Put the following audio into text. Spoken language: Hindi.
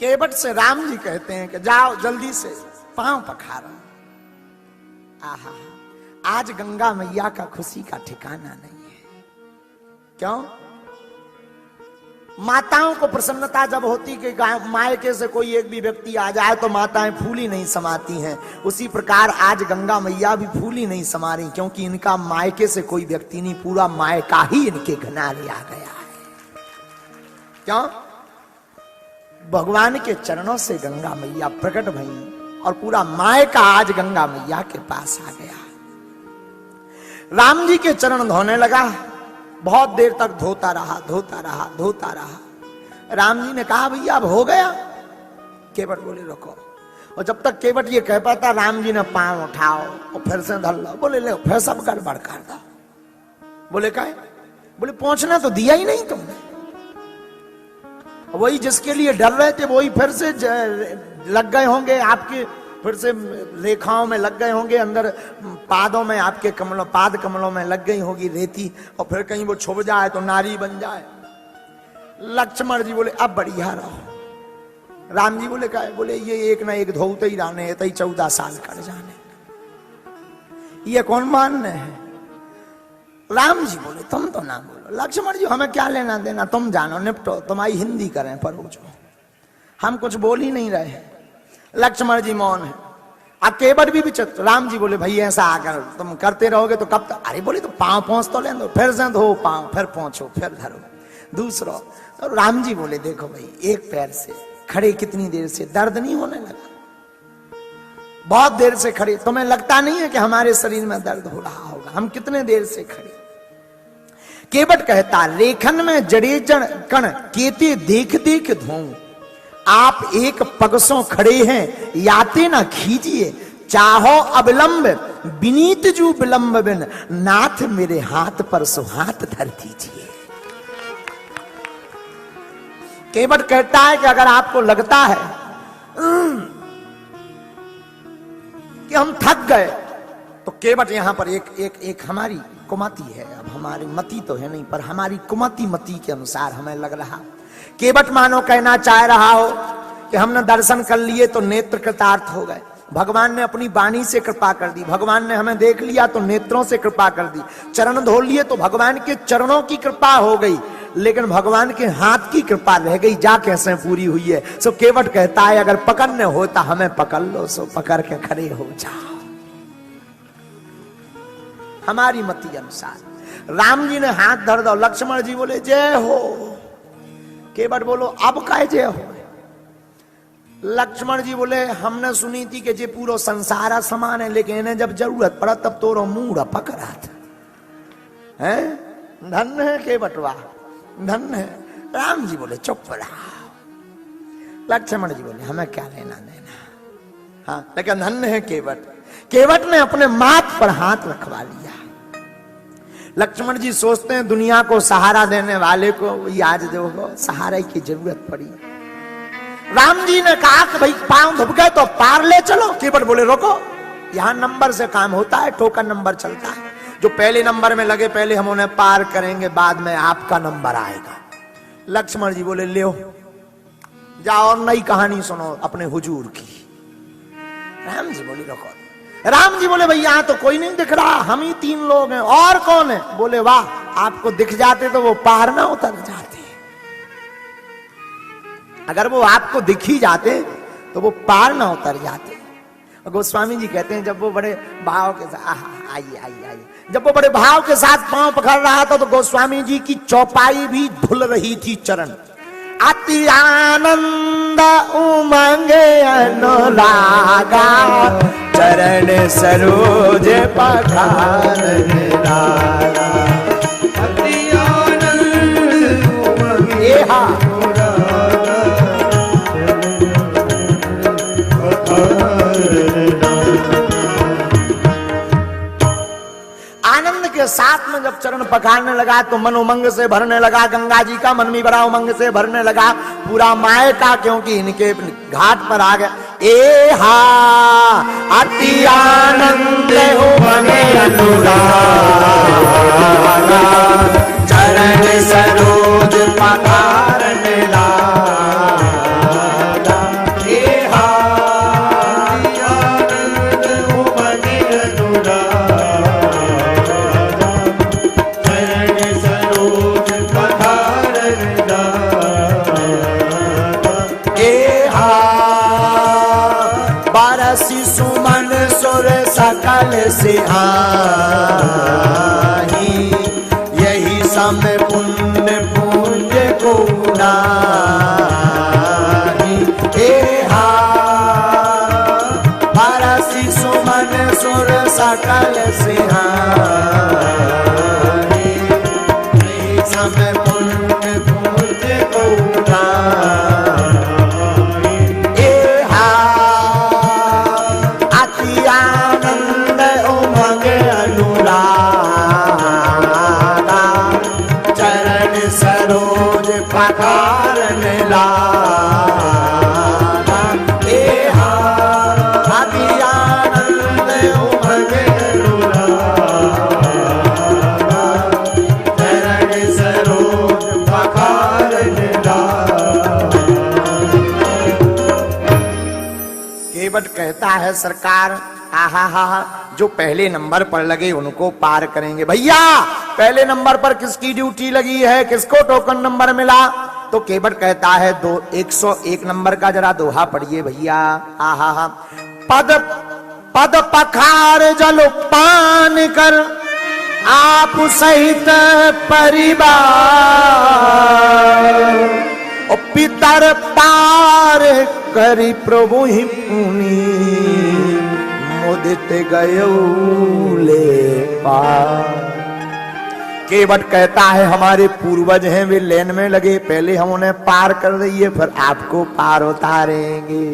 केवट से राम जी कहते हैं कि जाओ जल्दी से पांव पखारो। आहा, आज गंगा मैया का खुशी का ठिकाना नहीं है। क्यों? माताओं को प्रसन्नता जब होती कि मायके से कोई एक भी व्यक्ति आ जाए तो माताएं फूली नहीं समाती हैं, उसी प्रकार आज गंगा मैया भी फूली नहीं समा रही, क्योंकि इनका मायके से कोई व्यक्ति नहीं, पूरा मायका ही इनके किनारे आ गया है। क्यों? भगवान के चरणों से गंगा मैया प्रकट भई और पूरा मायका आज गंगा मैया के पास आ गया। राम जी के चरण धोने लगा, बहुत देर तक धोता रहा धोता रहा धोता रहा। राम जी ने कहा भैया अब हो गया? केवट बोले रुको। और जब तक केवट ये कह पाता राम जी ने पांव उठाओ और फिर से धर लो। बोले ले फिर सब गड़बड़ कर दो। बोले क्या? बोले पहुंचना तो दिया ही नहीं तुमने। वही जिसके लिए डर रहे थे वही फिर से लग गए होंगे आपके, फिर से रेखाओं में लग गए होंगे, अंदर पादों में आपके कमलों, पाद कमलों में लग गई होगी रेती, और फिर कहीं वो छुप जाए तो नारी बन जाए। लक्ष्मण जी बोले अब बढ़िया रहो। राम जी बोले क्या? बोले ये एक ना एक धोते ही रहने, तई 14 साल कर जाने, ये कौन मानने हैं? राम जी बोले तुम तो ना बोलो। लक्ष्मण जी हमें क्या लेना देना, तुम जानो, निपटो, तुम्हारी हिंदी करें पर हम कुछ बोल ही नहीं रहे। लक्ष्मण जी मौन है। अब केवट भी विचित्र। राम जी बोले भाई ऐसा आकर तुम करते रहोगे तो कब तक? अरे बोले तो पांव पहुंच तो ले दो, फिर से धो पांव, फिर पहुंचो, फिर धरो दूसरा। तो राम जी बोले देखो भाई एक पैर से खड़े कितनी देर से दर्द नहीं होने लगा? बहुत देर से खड़े, तुम्हें लगता नहीं है कि हमारे शरीर में दर्द हो रहा होगा? हम कितने देर से खड़े? केवट कहता लेखन में जड़े जड़ कण केते देख देख धोऊं, आप एक पगसों खड़े हैं याते ना खींचिए, चाहो अविलंब विनीत जू विलंब बिन, नाथ मेरे हाथ पर सुहात धर दीजिए। केवट कहता है कि अगर आपको लगता है कि हम थक गए, तो केवट यहां पर एक हमारी कुमति है, अब हमारी मति तो है नहीं पर हमारी कुमति मति के अनुसार हमें लग रहा। केवट मानो कहना चाह रहा हो कि हमने दर्शन कर लिए तो नेत्र कृतार्थ हो गए, भगवान ने अपनी वाणी से कृपा कर दी, भगवान ने हमें देख लिया तो नेत्रों से कृपा कर दी, चरण धो लिए तो भगवान के चरणों की कृपा हो गई, लेकिन भगवान के हाथ की कृपा रह गई, जा कैसे पूरी हुई है। सो केवट कहता है अगर पकड़ने होता हमें पकड़ लो, सो पकड़ के खड़े हो जाओ हमारी मति अनुसार। राम जी ने हाथ धर दो। लक्ष्मण जी बोले जय हो। केवट बोलो अब काय जय हो? लक्ष्मण जी बोले हमने सुनी थी कि जे पूरा संसार समान है, लेकिन इन्हें जब जरूरत पड़ा तब तोरो मुंह पकड़ा था। हैं? धन है केवटवा, धन है। राम जी बोले चुप रहा। लक्ष्मण जी बोले हमें क्या लेना देना। हाँ, लेकिन धन है केवट। केवट ने अपने माथ पर हाथ रखवा लिया। लक्ष्मण जी सोचते हैं दुनिया को सहारा देने वाले को आज देखो सहारे की जरूरत पड़ी। राम जी ने कहा कि भाई पांव धुप गए तो पार ले चलो। केवट बोले रोको, यहां नंबर से काम होता है, टोकन नंबर चलता है, जो पहले नंबर में लगे पहले हम उन्हें पार करेंगे, बाद में आपका नंबर आएगा। लक्ष्मण जी बोले ले जाओ और नई कहानी सुनो अपने हुजूर की। राम जी बोले रोको। राम जी बोले भाई यहां तो कोई नहीं दिख रहा, हम ही 3 लोग हैं, और कौन है? बोले वाह, आपको दिख जाते तो वो पार ना उतर जाते। अगर वो आपको दिख ही जाते तो वो पार ना उतर जाते। गोस्वामी जी कहते हैं जब वो बड़े भाव के साथ आइए आइए आइए, जब वो बड़े भाव के साथ पांव पकड़ रहा था तो गोस्वामी जी की चौपाई भी धुल रही थी चरण। अति आनंद उमंगे अनुरागा, चरण सरोज पखारने लागा। अति आनंद उमंगे आनंद के साथ में जब चरण पखारने लगा तो मन उमंग से भरने लगा। गंगा जी का मन भी बड़ा उमंग से भरने लगा, पूरा मायका क्योंकि इनके घाट पर आ गया। ए हा अति आनंद उमंगे अनुरागा, चरण सरोज पखारने लागा। सकल से आही, यही समय पुण्य पुण्य को नाही। हे हा परसी सुमन सुर सकल से आही, यही समय पुण्य पुण्य को नाही। हे हा अति आनंद उमंग अनुरागा, चरण सरोज पखारन लागा। हे हा अति आनंद उमंग अनुरागा, चरण सरोज पखारन लागा। केवट कहता है सरकार, आहा हा हा, जो पहले नंबर पर लगे उनको पार करेंगे। भैया पहले नंबर पर किसकी ड्यूटी लगी है, किसको टोकन नंबर मिला? तो केवट कहता है 101 नंबर का जरा दोहा पढ़िए भैया। आहा हा, पद पद पखार जल पान कर आप सहित परिवार, और पितर पार करी प्रभु ही पुनी, मुदित गयो ले पार। केवट कहता है हमारे पूर्वज हैं, वे लेन में लगे, पहले हम उन्हें पार कर रही है, फिर आपको पार उतारेंगे।